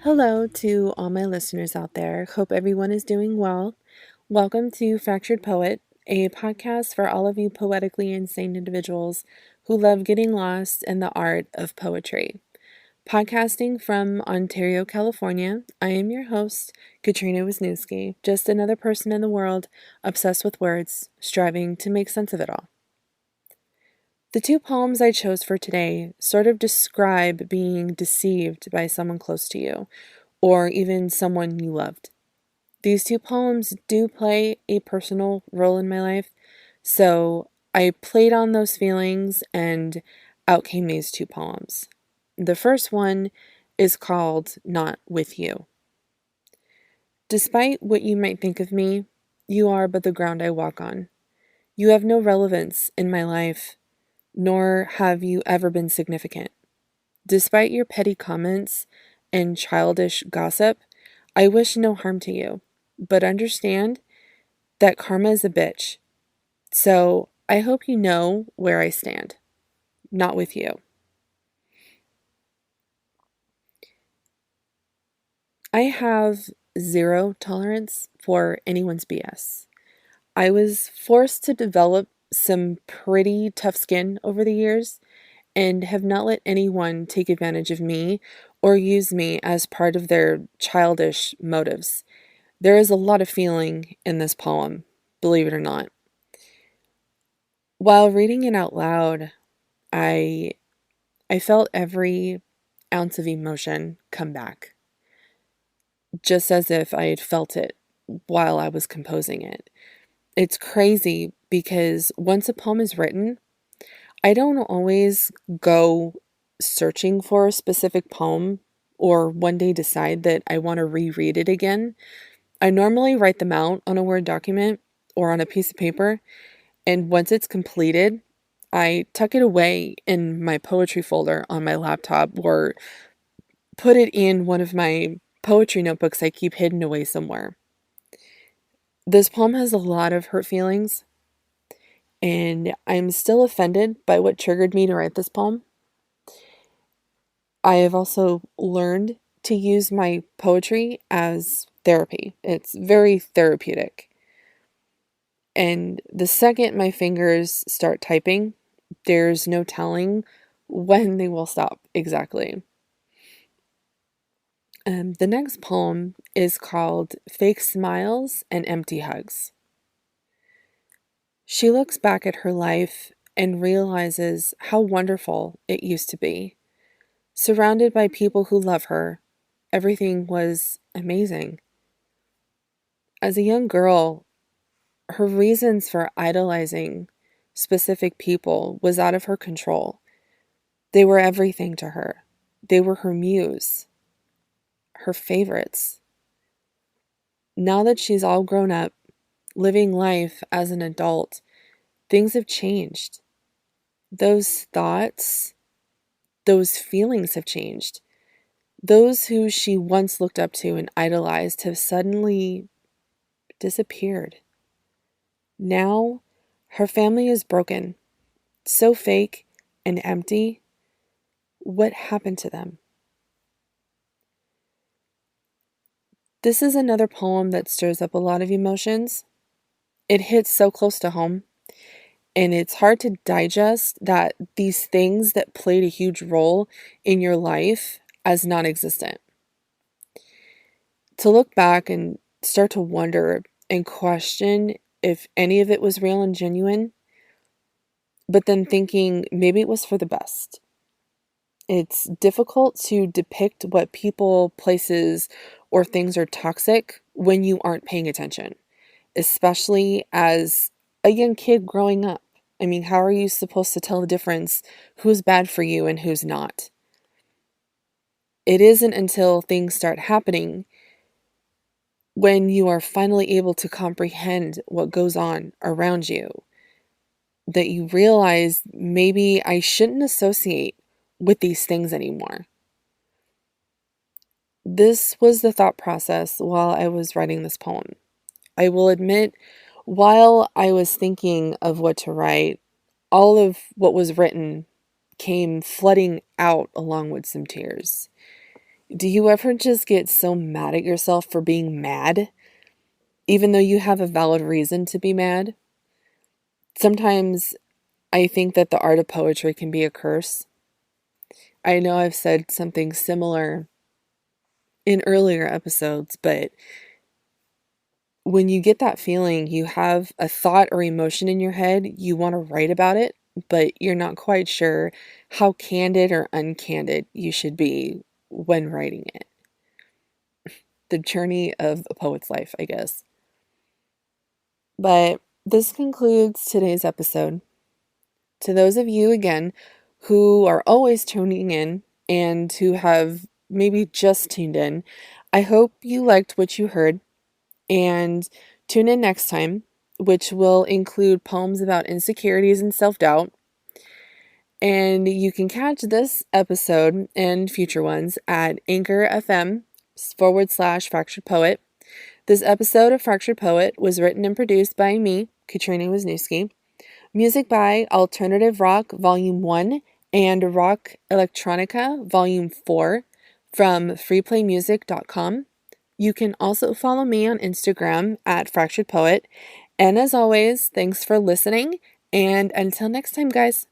Hello to all my listeners out there. Hope everyone is doing well. Welcome to Fractured Poet, a podcast for all of you poetically insane individuals who love getting lost in the art of poetry. Podcasting from Ontario, California, I am your host, Katrina Wisniewski, just another person in the world obsessed with words, striving to make sense of it all. The two poems I chose for today sort of describe being deceived by someone close to you, or even someone you loved. These two poems do play a personal role in my life, so I played on those feelings and out came these two poems. The first one is called Not With You. Despite what you might think of me, you are but the ground I walk on. You have no relevance in my life, nor have you ever been significant. Despite your petty comments and childish gossip, I wish no harm to you, but understand that karma is a bitch. So I hope you know where I stand. Not with you. I have zero tolerance for anyone's BS. I was forced to develop some pretty tough skin over the years and have not let anyone take advantage of me or use me as part of their childish motives. There is a lot of feeling in this poem, believe it or not. While reading it out loud, I I felt every ounce of emotion come back, just as if I had felt it while I was composing it. It's crazy because once a poem is written, I don't always go searching for a specific poem or one day decide that I want to reread it again. I normally write them out on a Word document or on a piece of paper, and once it's completed, I tuck it away in my poetry folder on my laptop or put it in one of my poetry notebooks I keep hidden away somewhere. This poem has a lot of hurt feelings, and I'm still offended by what triggered me to write this poem. I have also learned to use my poetry as therapy. It's very therapeutic. And the second my fingers start typing, there's no telling when they will stop exactly. The next poem is called Fake Smiles and Empty Hugs. She looks back at her life and realizes how wonderful it used to be. Surrounded by people who love her, everything was amazing. As a young girl, her reasons for idolizing specific people was out of her control. They were everything to her. They were her muse, her favorites. Now that she's all grown up, living life as an adult, things have changed. Those thoughts, those feelings have changed. Those who she once looked up to and idolized have suddenly disappeared. Now, her family is broken, so fake and empty. What happened to them? This is another poem that stirs up a lot of emotions. It hits so close to home, and it's hard to digest that these things that played a huge role in your life as non existent. To look back and start to wonder and question if any of it was real and genuine, but then thinking maybe it was for the best. It's difficult to depict what people, places, or things are toxic when you aren't paying attention, especially as a young kid growing up. I mean, how are you supposed to tell the difference who's bad for you and who's not? It isn't until things start happening when you are finally able to comprehend what goes on around you that you realize maybe I shouldn't associate with these things anymore. This was the thought process while I was writing this poem. I will admit, while I was thinking of what to write, all of what was written came flooding out along with some tears. Do you ever just get so mad at yourself for being mad, even though you have a valid reason to be mad? Sometimes I think that the art of poetry can be a curse. I know I've said something similar in earlier episodes, but when you get that feeling, you have a thought or emotion in your head, you want to write about it, but you're not quite sure how candid or uncandid you should be when writing it. The journey of a poet's life, I guess. But this concludes today's episode. To those of you, again, who are always tuning in and who have maybe just tuned in, I hope you liked what you heard. And tune in next time, which will include poems about insecurities and self doubt. And you can catch this episode and future ones at Anchor FM/Fractured Poet. This episode of Fractured Poet was written and produced by me, Katrina Wisniewski. Music by Alternative Rock Volume 1 and Rock Electronica Volume 4 from freeplaymusic.com. You can also follow me on Instagram at Fractured Poet. And as always, thanks for listening. And until next time, guys.